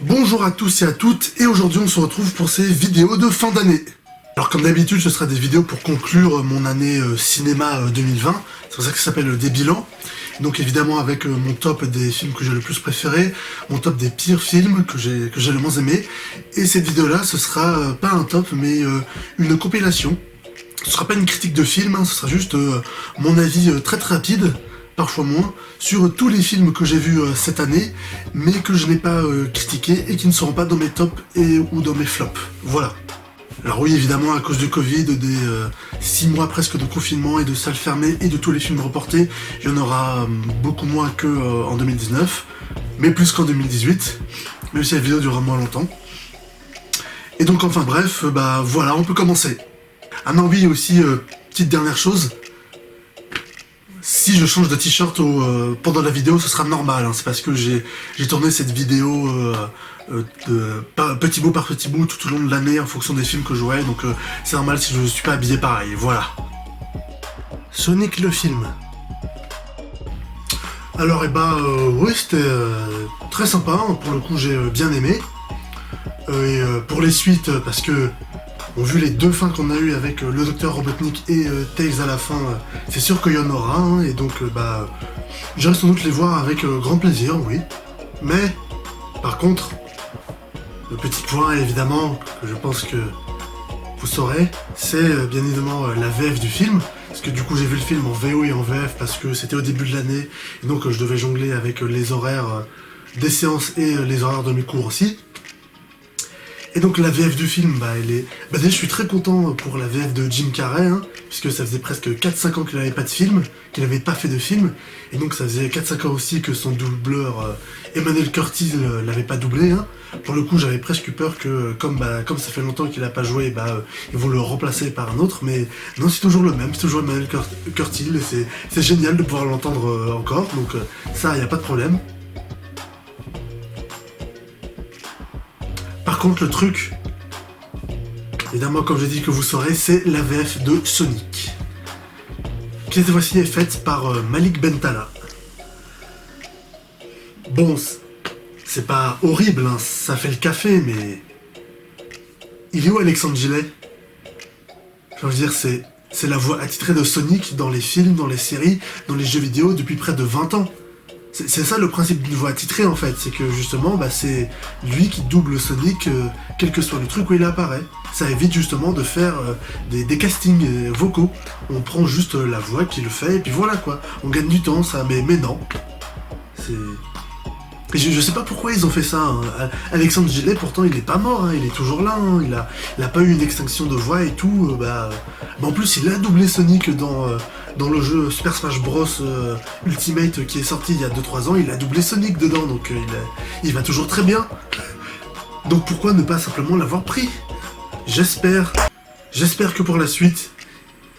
Bonjour à tous et à toutes, et aujourd'hui on se retrouve pour ces vidéos de fin d'année. Alors comme d'habitude, ce sera des vidéos pour conclure mon année cinéma 2020, c'est pour ça que ça s'appelle des bilans. Donc évidemment avec mon top des films que j'ai le plus préféré, mon top des pires films que j'ai le moins aimé. Et cette vidéo-là, ce sera pas un top, mais une compilation. Ce sera pas une critique de film, hein, ce sera juste mon avis très rapide, parfois moins, sur tous les films que j'ai vus cette année, mais que je n'ai pas critiqués et qui ne seront pas dans mes tops ou dans mes flops. Voilà. Alors oui, évidemment, à cause du Covid, des 6 mois presque de confinement et de salles fermées et de tous les films reportés, il y en aura beaucoup moins qu'en 2019, mais plus qu'en 2018, même si la vidéo durera moins longtemps. Et donc enfin bref, bah voilà, on peut commencer. Ah non oui, aussi, petite dernière chose, si je change de t-shirt pendant la vidéo, ce sera normal, hein. C'est parce que j'ai tourné cette vidéo petit bout par petit bout tout au long de l'année en fonction des films que je voyais, donc c'est normal si je ne suis pas habillé pareil, voilà. Sonic le film. Alors oui, c'était très sympa, hein. Pour le coup j'ai bien aimé. Et pour les suites, parce que vu les deux fins qu'on a eues avec le Docteur Robotnik et Tails à la fin, c'est sûr qu'il y en aura, hein, et donc j'irai sans doute les voir avec grand plaisir, oui. Mais, par contre, le petit point évidemment, que je pense que vous saurez, c'est bien évidemment la VF du film, parce que du coup j'ai vu le film en VO et en VF parce que c'était au début de l'année, et donc je devais jongler avec les horaires des séances et les horaires de mes cours aussi. Et donc la VF du film, déjà je suis très content pour la VF de Jim Carrey, hein, puisque ça faisait presque 4-5 ans qu'il n'avait pas de film, qu'il n'avait pas fait de film, et donc ça faisait 4-5 ans aussi que son doubleur Emmanuel Curtis l'avait pas doublé, hein. Pour le coup j'avais presque eu peur que, comme ça fait longtemps qu'il n'a pas joué, ils vont le remplacer par un autre, mais non, c'est toujours le même, c'est toujours Emmanuel Curtis, et c'est génial de pouvoir l'entendre encore, donc ça, y a pas de problème. Par contre, le truc, évidemment, comme j'ai dit que vous saurez, c'est la VF de Sonic, qui cette fois-ci est faite par Malik Bentala. Bon, c'est pas horrible, hein, ça fait le café, mais il est où Alexandre Gillet? Je veux dire, c'est la voix attitrée de Sonic dans les films, dans les séries, dans les jeux vidéo depuis près de 20 ans. C'est ça le principe d'une voix attitrée en fait, c'est que justement c'est lui qui double Sonic, quel que soit le truc où il apparaît. Ça évite justement de faire des castings vocaux. On prend juste la voix qui le fait et puis voilà quoi. On gagne du temps ça, mais non. Je sais pas pourquoi ils ont fait ça, hein. Alexandre Gillet pourtant il est pas mort, hein. Il est toujours là, hein. Il a pas eu une extinction de voix et tout, en plus il a doublé Sonic dans le jeu Super Smash Bros Ultimate qui est sorti il y a 2-3 ans, il a doublé Sonic dedans, donc il va toujours très bien. Donc pourquoi ne pas simplement l'avoir pris? J'espère que pour la suite,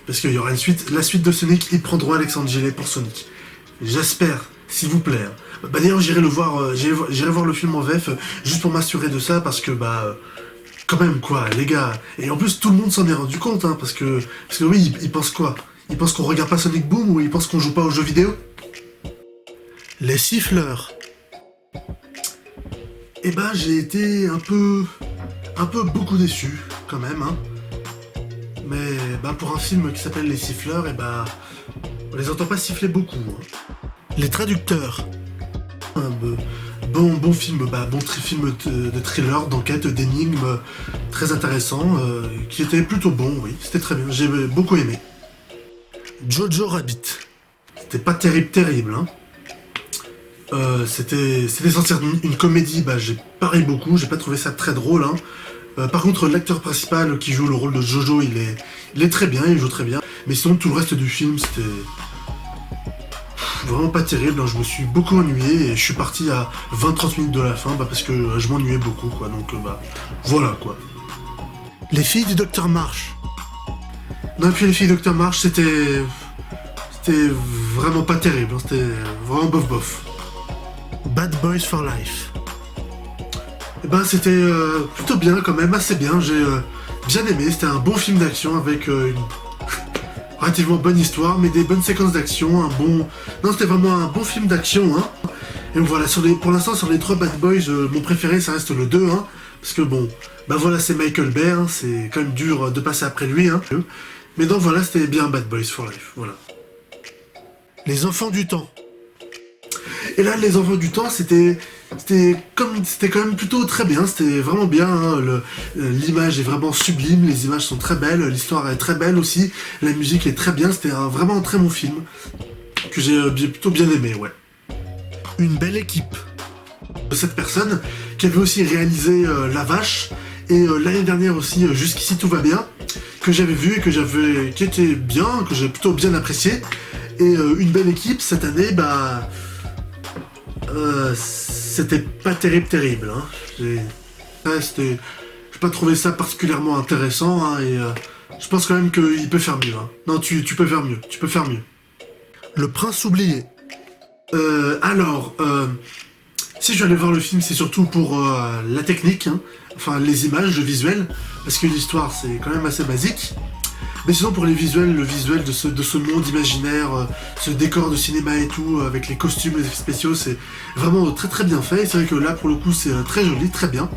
parce qu'il y aura une suite, la suite de Sonic, ils prendront Alexandre Gillet pour Sonic. J'espère, s'il vous plaît. D'ailleurs j'irai voir le film en VF juste pour m'assurer de ça, parce que quand même quoi les gars, et en plus tout le monde s'en est rendu compte, hein, parce que oui, ils pensent quoi? Ils pensent qu'on regarde pas Sonic Boom ou ils pensent qu'on joue pas aux jeux vidéo? Les siffleurs. J'ai été un peu beaucoup déçu quand même, hein. Mais pour un film qui s'appelle Les Siffleurs, on les entend pas siffler beaucoup, hein. Les traducteurs. Bon film, film de thriller, d'enquête, d'énigmes, très intéressant, qui était plutôt bon, oui, c'était très bien, j'ai beaucoup aimé. Jojo Rabbit. C'était pas terrible, hein. C'était censé être une comédie, j'ai pas ri beaucoup, j'ai pas trouvé ça très drôle, hein. Par contre, l'acteur principal qui joue le rôle de Jojo, il est très bien, il joue très bien, mais sinon tout le reste du film, c'était vraiment pas terrible, hein. Je me suis beaucoup ennuyé et je suis parti à 20-30 minutes de la fin, parce que je m'ennuyais beaucoup, quoi, donc voilà, quoi. Les filles du Docteur Marsh. Non, et puis les filles du Docteur Marsh, c'était vraiment pas terrible, hein. C'était vraiment bof. Bad Boys for Life. C'était plutôt bien quand même, assez bien, j'ai bien aimé, c'était un bon film d'action avec une relativement bonne histoire, mais des bonnes séquences d'action, Non, c'était vraiment un bon film d'action, hein. Et donc voilà, pour l'instant, sur les 3 Bad Boys, mon préféré, ça reste le 2, hein, parce que bon, bah voilà, c'est Michael Bay, hein, c'est quand même dur de passer après lui, hein. Mais donc voilà, c'était bien Bad Boys for Life, voilà. Les Enfants du Temps. Et là, Les Enfants du Temps, c'était quand même plutôt très bien, c'était vraiment bien, hein. L'image est vraiment sublime, les images sont très belles, l'histoire est très belle aussi, la musique est très bien, c'était vraiment un très bon film, que j'ai plutôt bien aimé, ouais. Une belle équipe. Cette personne qui avait aussi réalisé La Vache, et l'année dernière aussi, Jusqu'ici tout va bien, que j'avais vu et qui était bien, que j'ai plutôt bien apprécié. Et Une belle équipe, cette année, bah... c'était pas terrible, hein. J'ai pas trouvé ça particulièrement intéressant, hein, et je pense quand même qu'il peut faire mieux, hein. Non, tu peux faire mieux, tu peux faire mieux. Le Prince oublié. Si je suis allé voir le film, c'est surtout pour la technique, hein, enfin les images, le visuel, parce que l'histoire c'est quand même assez basique. Mais sinon pour les visuels, le visuel de ce monde imaginaire, ce décor de cinéma et tout, avec les costumes, les effets spéciaux, c'est vraiment très très bien fait. C'est vrai que là pour le coup c'est très joli, très bien.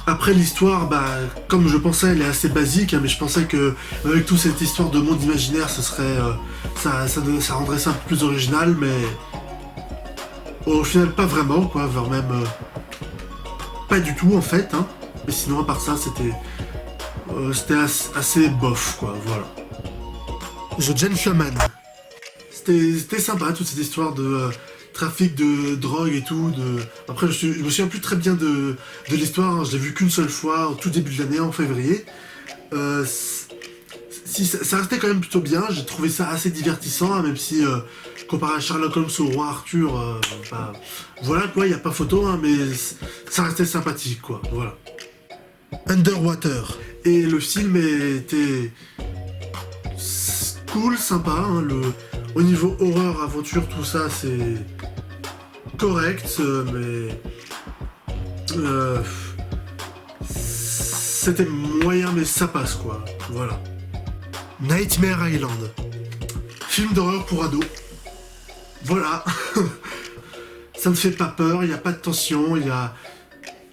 Après l'histoire, bah comme je pensais, elle est assez basique, hein, mais je pensais que avec toute cette histoire de monde imaginaire, ce serait ça rendrait ça un peu plus original, mais au final pas vraiment, quoi, voire même pas du tout en fait, hein. Mais sinon à part ça, c'était assez bof, quoi, voilà. The Gentleman. C'était sympa toute cette histoire de trafic de drogue et tout. Après, je me souviens plus très bien de l'histoire, hein. Je l'ai vu qu'une seule fois, au tout début de l'année, en février. Si, ça restait quand même plutôt bien, j'ai trouvé ça assez divertissant, hein, même si, comparé à Sherlock Holmes ou au Roi Arthur, bah, voilà quoi, il n'y a pas photo, hein, mais ça restait sympathique, quoi, voilà. Underwater. Et le film était cool, sympa, hein, au niveau horreur, aventure, tout ça, c'est correct, mais c'était moyen, mais ça passe, quoi, voilà. Nightmare Island. Film d'horreur pour ados. Voilà. Ça ne fait pas peur, il n'y a pas de tension, il y a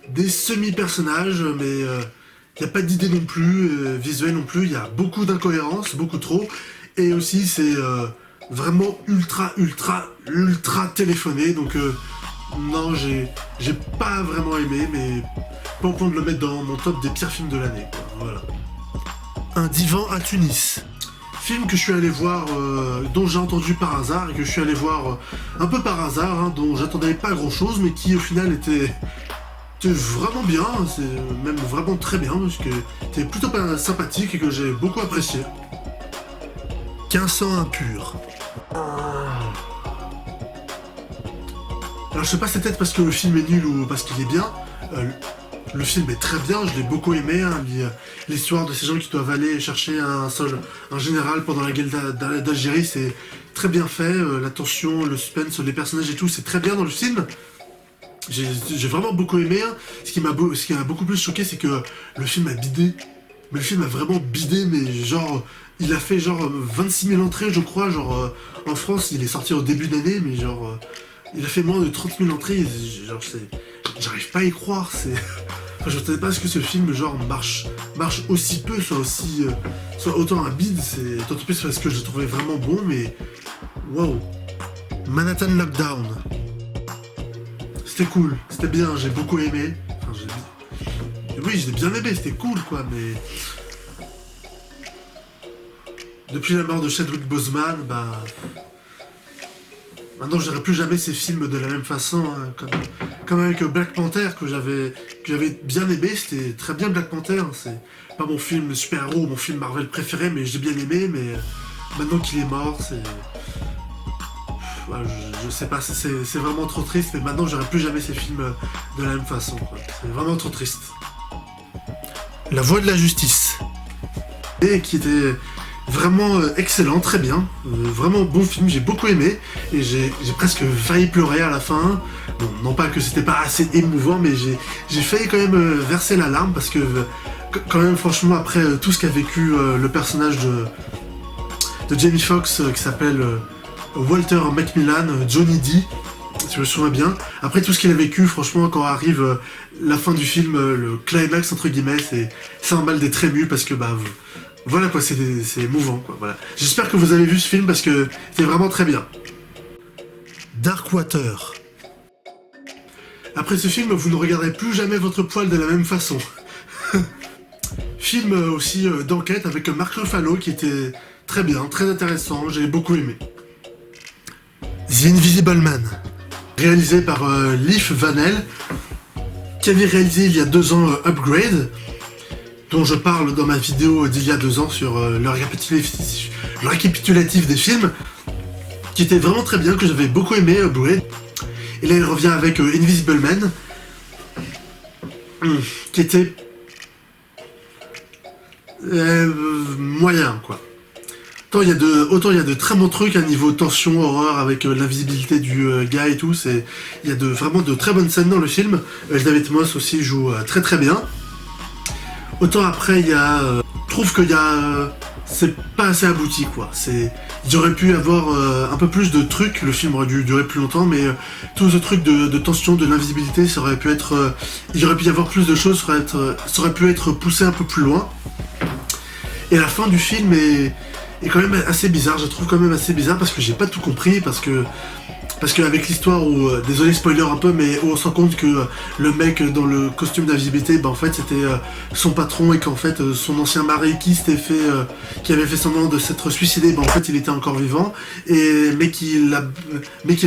des semi-personnages, mais il n'y a pas d'idée non plus, visuelle non plus, il y a beaucoup d'incohérences, beaucoup trop, et aussi c'est vraiment ultra téléphoné, donc non, j'ai pas vraiment aimé, mais pas au point de le mettre dans mon top des pires films de l'année, quoi, voilà. Un divan à Tunis. Film que je suis allé voir, dont j'ai entendu par hasard, et que je suis allé voir un peu par hasard, hein, dont j'attendais pas grand chose, mais qui au final était vraiment bien, c'est même vraiment très bien, parce que c'était plutôt sympathique et que j'ai beaucoup apprécié. Qu'un sang impur. Alors je sais pas, c'est peut-être parce que le film est nul ou parce qu'il est bien. Le film est très bien, je l'ai beaucoup aimé, hein, l'histoire de ces gens qui doivent aller chercher un général pendant la guerre d'Algérie, c'est très bien fait, la tension, le suspense, les personnages et tout, c'est très bien dans le film. J'ai vraiment beaucoup aimé, hein. Ce qui m'a beaucoup plus choqué, c'est que le film a bidé. Mais le film a vraiment bidé, mais genre, il a fait genre 26 000 entrées, je crois, genre, en France, il est sorti au début d'année, mais genre, il a fait moins de 30 000 entrées, genre, j'arrive pas à y croire, Enfin, je ne savais pas ce que ce film genre marche aussi peu, soit autant un bide, c'est d'autant plus parce que je le trouvais vraiment bon, mais waouh. Manhattan Lockdown. C'était cool, c'était bien, j'ai beaucoup aimé. Enfin, oui, j'ai bien aimé, c'était cool quoi, mais depuis la mort de Chadwick Boseman, bah maintenant je verrai plus jamais ces films de la même façon, hein, comme avec Black Panther que j'avais bien aimé, c'était très bien Black Panther, hein, c'est pas mon film super-héros, mon film Marvel préféré, mais j'ai bien aimé, mais maintenant qu'il est mort, c'est... je sais pas, c'est vraiment trop triste, mais maintenant je verrai plus jamais ces films de la même façon, quoi. C'est vraiment trop triste. La Voix de la Justice. Et qui était vraiment excellent, très bien, vraiment bon film, j'ai beaucoup aimé, et j'ai presque failli pleurer à la fin. Bon, non pas que c'était pas assez émouvant, mais j'ai failli quand même verser la larme, parce que quand même franchement après tout ce qu'a vécu le personnage de Jamie Foxx qui s'appelle Walter Macmillan, Johnny D, si je me souviens bien. Après tout ce qu'il a vécu, franchement, quand arrive la fin du film, le climax entre guillemets, ça emballe des très ému parce que voilà quoi, c'est émouvant quoi. Voilà. J'espère que vous avez vu ce film parce que c'est vraiment très bien. Darkwater. Après ce film, vous ne regarderez plus jamais votre poil de la même façon. Film aussi d'enquête avec Mark Ruffalo qui était très bien, très intéressant, j'ai beaucoup aimé. The Invisible Man, réalisé par Leif Vanel, qui avait réalisé il y a 2 ans Upgrade, dont je parle dans ma vidéo d'il y a 2 ans sur le récapitulatif des films, qui était vraiment très bien, que j'avais beaucoup aimé, Upgrade. Et là il revient avec Invisible Man, qui était moyen quoi. Autant il y a de très bons trucs à niveau tension, horreur, avec l'invisibilité du gars et tout, il y a vraiment de très bonnes scènes dans le film. David Moss aussi joue très très bien. Autant après je trouve que c'est pas assez abouti quoi. Il aurait pu avoir un peu plus de trucs, le film aurait dû durer plus longtemps, mais tout ce truc de tension, de l'invisibilité, ça aurait pu être... il aurait pu y avoir plus de choses, ça aurait pu être poussé un peu plus loin. Et la fin du film est quand même assez bizarre, je trouve quand même assez bizarre parce que j'ai pas tout compris, parce que avec l'histoire où, désolé spoiler un peu, mais où on se rend compte que le mec dans le costume d'invisibilité, en fait c'était son patron et qu'en fait son ancien mari qui avait fait semblant de s'être suicidé, en fait il était encore vivant, mais qui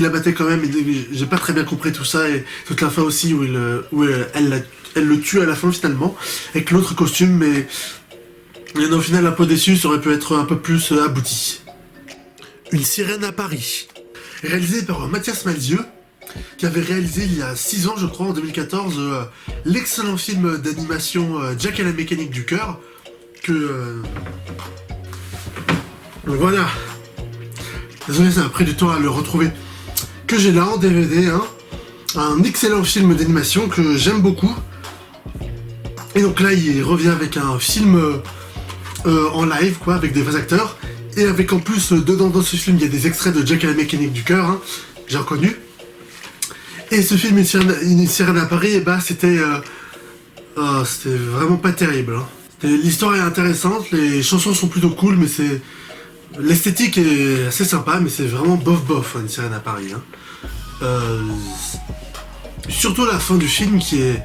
l'abattait quand même, et j'ai pas très bien compris tout ça, et toute la fin aussi où elle le tue à la fin finalement, avec l'autre costume, mais au final un peu déçu, ça aurait pu être un peu plus abouti. Une sirène à Paris, réalisé par Mathias Malzieu, qui avait réalisé il y a 6 ans, je crois, en 2014, l'excellent film d'animation Jack et la mécanique du cœur, voilà. Désolé, ça m'a pris du temps à le retrouver. Que j'ai là en DVD, hein. Un excellent film d'animation que j'aime beaucoup. Et donc là, il revient avec un film en live, quoi, avec des vrais acteurs. Et avec en plus, dedans dans ce film, il y a des extraits de Jack et la mécanique du cœur, hein, j'ai reconnu. Et ce film, Une sirène à Paris, c'était vraiment pas terrible. Hein. L'histoire est intéressante, les chansons sont plutôt cool, mais l'esthétique est assez sympa, mais c'est vraiment bof, hein, Une sirène à Paris. Hein. Surtout la fin du film qui est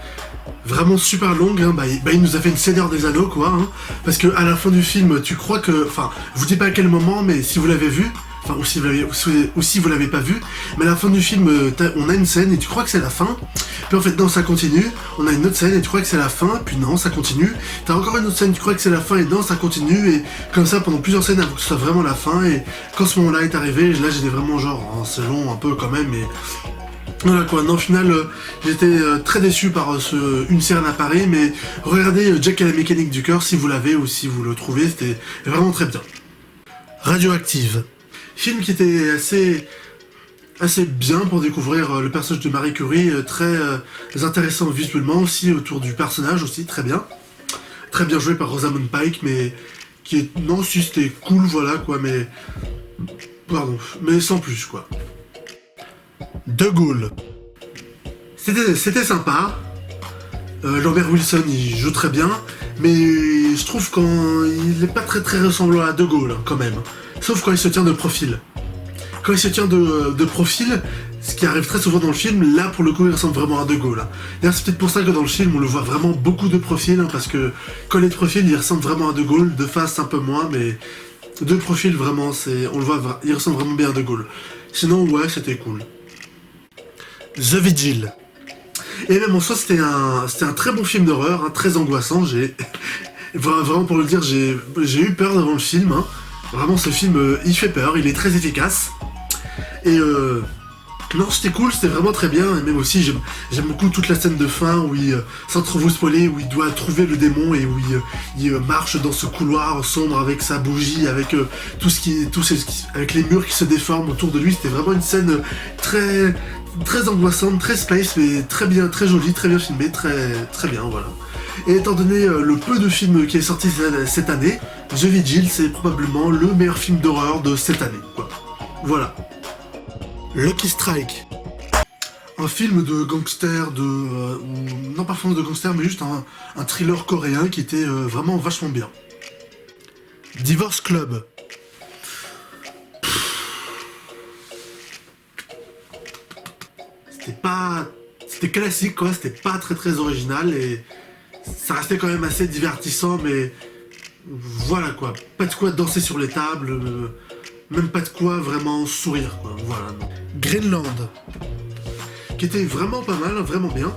vraiment super longue, hein, il nous a fait une Seigneur des Anneaux quoi, hein, parce que à la fin du film tu crois que, enfin je vous dis pas à quel moment, mais si vous l'avez vu, ou si vous l'avez pas vu, mais à la fin du film on a une scène et tu crois que c'est la fin, puis en fait non, ça continue, on a une autre scène et tu crois que c'est la fin, puis non, ça continue, t'as encore une autre scène, tu crois que c'est la fin et non, ça continue, et comme ça pendant plusieurs scènes avant que ce soit vraiment la fin, et quand ce moment là est arrivé, là j'étais vraiment genre c'est long un peu quand même, mais voilà quoi, non, au final, j'étais très déçu par Une sirène à Paris, mais regardez Jack et la mécanique du cœur si vous l'avez ou si vous le trouvez, c'était vraiment très bien. Radioactive. Film qui était assez bien pour découvrir le personnage de Marie Curie, très intéressant visuellement aussi, autour du personnage aussi, très bien. Très bien joué par Rosamund Pike, mais non, si c'était cool, voilà quoi, mais... Pardon, mais sans plus quoi. De Gaulle. C'était sympa. Lambert Wilson, il joue très bien, mais je trouve qu'il n'est pas très ressemblant à De Gaulle, hein, quand même. Sauf quand il se tient de profil. Quand il se tient de profil, ce qui arrive très souvent dans le film, là pour le coup il ressemble vraiment à De Gaulle. Hein. D'ailleurs c'est peut-être pour ça que dans le film on le voit vraiment beaucoup de profil, hein, parce que quand il est de profil il ressemble vraiment à De Gaulle, de face un peu moins, mais de profil vraiment, on le voit, il ressemble vraiment bien à De Gaulle. Sinon ouais, c'était cool. The Vigil. Et même en soi, c'était un très bon film d'horreur, hein, très angoissant. Vraiment pour le dire, j'ai eu peur devant le film. Hein. Vraiment, ce film, il fait peur, il est très efficace. Et non, c'était cool, c'était vraiment très bien. Et même aussi, j'aime beaucoup toute la scène de fin où sans trop vous spoiler, où il doit trouver le démon et où il marche dans ce couloir sombre avec sa bougie, avec avec les murs qui se déforment autour de lui. C'était vraiment une scène très angoissante, très space, mais très bien, très jolie, très bien filmé, très bien, voilà. Et étant donné le peu de films qui est sorti cette année, The Vigil, c'est probablement le meilleur film d'horreur de cette année, quoi. Voilà. Lucky Strike. un film de gangster, non pas forcément de gangster, mais juste un thriller coréen qui était vraiment vachement bien. Divorce Club. C'était classique quoi, c'était pas très original et ça restait quand même assez divertissant, mais voilà quoi, pas de quoi danser sur les tables, même pas de quoi vraiment sourire quoi, voilà. Greenland, qui était vraiment pas mal, vraiment bien.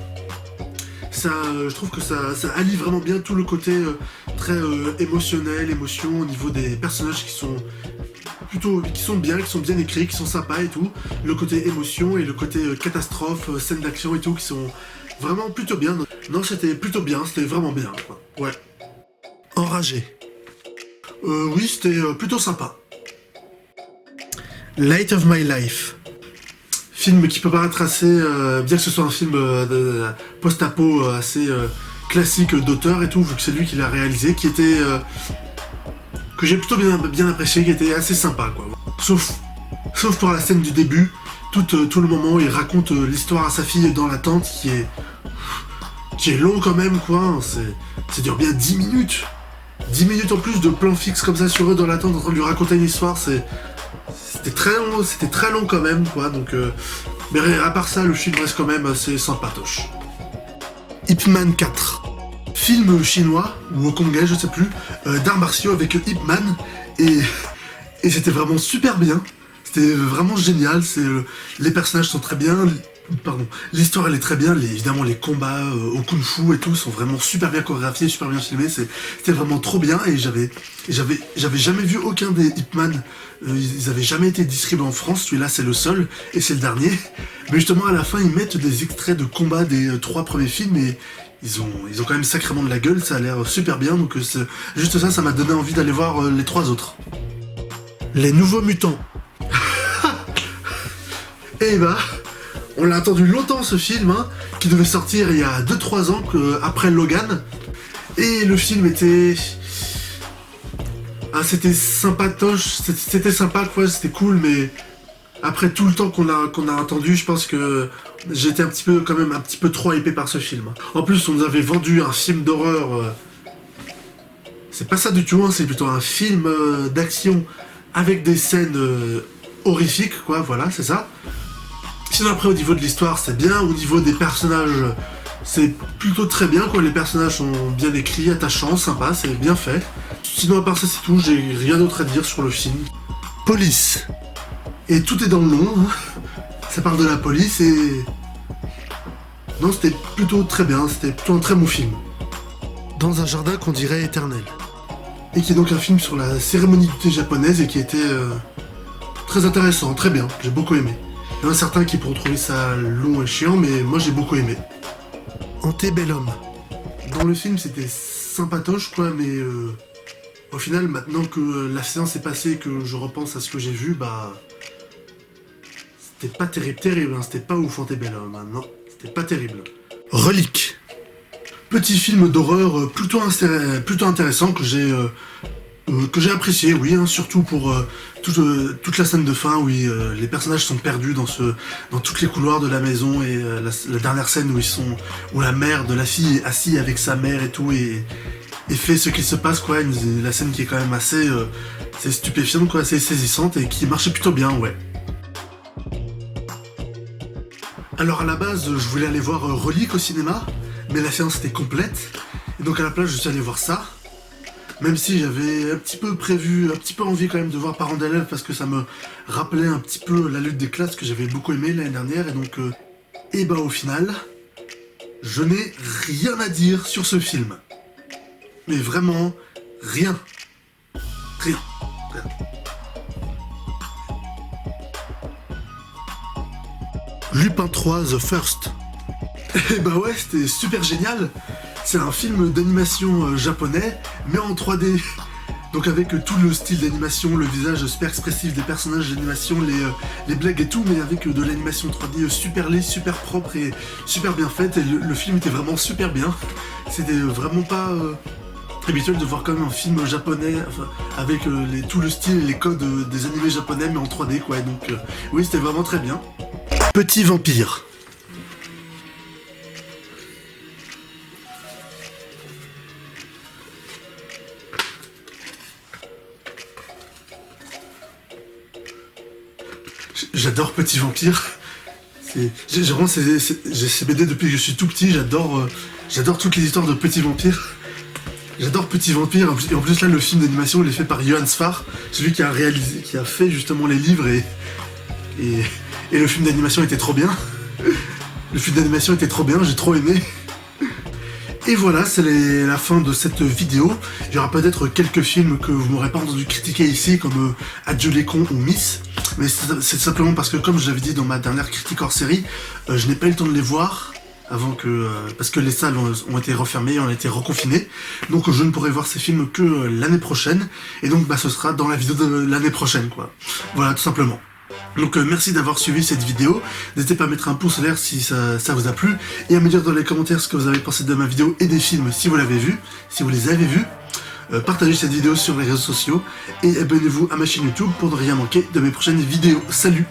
Ça, je trouve que ça allie vraiment bien tout le côté très émotionnel, émotion au niveau des personnages qui sont bien écrits, qui sont sympas et tout. Le côté émotion et le côté catastrophe, scène d'action et tout, qui sont vraiment plutôt bien. Non, c'était plutôt bien, c'était vraiment bien, quoi. Ouais. Enragé. Oui, c'était plutôt sympa. Light of My Life. Film qui peut paraître assez, bien que ce soit un film de post-apo assez classique d'auteur et tout, vu que c'est lui qui l'a réalisé, qui était que j'ai plutôt bien apprécié, qui était assez sympa quoi. Sauf pour la scène du début, tout le moment où il raconte l'histoire à sa fille dans la tente, qui est long quand même quoi. Ça dure bien 10 minutes. 10 minutes en plus de plan fixe comme ça sur eux dans la tente en train de lui raconter une histoire, c'était très long quand même quoi, donc mais à part ça le film reste quand même assez sympatoche. Ip Man 4, film chinois ou hongkongais je sais plus, d'arts martiaux avec Ip Man et c'était vraiment super bien, c'était vraiment génial, les personnages sont très bien, l'histoire elle est très bien, évidemment les combats au kung-fu et tout sont vraiment super bien chorégraphiés, super bien filmés, c'était vraiment trop bien et j'avais jamais vu aucun des Ip Man, ils avaient jamais été distribués en France, celui-là c'est le seul et c'est le dernier, mais justement à la fin ils mettent des extraits de combats des 3 premiers films et ils ont quand même sacrément de la gueule, ça a l'air super bien, donc juste ça m'a donné envie d'aller voir les 3 autres. Les Nouveaux Mutants. Et bah... on l'a attendu longtemps ce film, hein, qui devait sortir il y a 2-3 ans après Logan. Et le film était... c'était sympatoche, c'était sympa quoi, c'était cool, mais après tout le temps qu'on a attendu, je pense que j'étais quand même un petit peu trop hypé par ce film. En plus, on nous avait vendu un film d'horreur... c'est pas ça du tout, hein, c'est plutôt un film d'action avec des scènes horrifiques, quoi, voilà, c'est ça. Sinon après au niveau de l'histoire c'est bien, au niveau des personnages c'est plutôt très bien quoi, les personnages sont bien écrits, attachants, sympas, c'est bien fait. Sinon à part ça c'est tout, j'ai rien d'autre à dire sur le film. Police. Et tout est dans le nom, hein. Ça parle de la police et... non c'était plutôt très bien, c'était plutôt un très bon film. Dans un jardin qu'on dirait éternel. Et qui est donc un film sur la cérémonie du thé japonaise et qui était très intéressant, très bien, j'ai beaucoup aimé. Il y en a certains qui pourront trouver ça long et chiant, mais moi j'ai beaucoup aimé. Antebellum. Dans le film c'était sympatoche quoi, mais au final maintenant que la séance est passée et que je repense à ce que j'ai vu, bah... c'était pas terrible, hein. C'était pas ouf Antebellum, hein. Non, c'était pas terrible. Relique. Petit film d'horreur plutôt intéressant que j'ai apprécié, oui, hein, surtout pour toute la scène de fin où les personnages sont perdus dans toutes les couloirs de la maison et la dernière scène où la mère de la fille est assise avec sa mère et tout et fait ce qu'il se passe quoi, la scène qui est quand même assez stupéfiante quoi, assez saisissante et qui marchait plutôt bien, ouais. Alors à la base je voulais aller voir Relique au cinéma, mais la séance était complète et donc à la place je suis allé voir ça. Même si j'avais un petit peu envie quand même de voir Parents d'élèves parce que ça me rappelait un petit peu la lutte des classes que j'avais beaucoup aimé l'année dernière et donc et bah au final, je n'ai rien à dire sur ce film. Mais vraiment, rien. Rien. Lupin 3 The First. Et bah ouais, c'était super génial. C'est un film d'animation japonais, mais en 3D. Donc avec tout le style d'animation, le visage super expressif des personnages d'animation, les blagues et tout, mais avec de l'animation 3D super lisse, super propre et super bien faite. Et le film était vraiment super bien. C'était vraiment pas habituel de voir quand même un film japonais, enfin, avec tout le style et les codes des animés japonais, mais en 3D quoi. Et donc oui, c'était vraiment très bien. Petit vampire. j'adore Petit Vampire. J'ai ces BD depuis que je suis tout petit, j'adore toutes les histoires de Petit Vampire. J'adore Petit Vampire, et en plus là le film d'animation il est fait par Johan Sfar, celui qui a fait justement les livres et le film d'animation était trop bien. Le film d'animation était trop bien, j'ai trop aimé. Et voilà, c'est la fin de cette vidéo. Il y aura peut-être quelques films que vous m'aurez pas entendu critiquer ici, comme Adieu les cons ou Miss. Mais c'est simplement parce que, comme je l'avais dit dans ma dernière critique hors série, je n'ai pas eu le temps de les voir avant que... parce que les salles ont été refermées, ont été reconfinées. Donc je ne pourrai voir ces films que l'année prochaine. Et donc ce sera dans la vidéo de l'année prochaine, quoi. Voilà, tout simplement. Donc merci d'avoir suivi cette vidéo, n'hésitez pas à mettre un pouce vert si ça vous a plu, et à me dire dans les commentaires ce que vous avez pensé de ma vidéo et des films si vous les avez vus. Partagez cette vidéo sur les réseaux sociaux, et abonnez-vous à ma chaîne YouTube pour ne rien manquer de mes prochaines vidéos. Salut!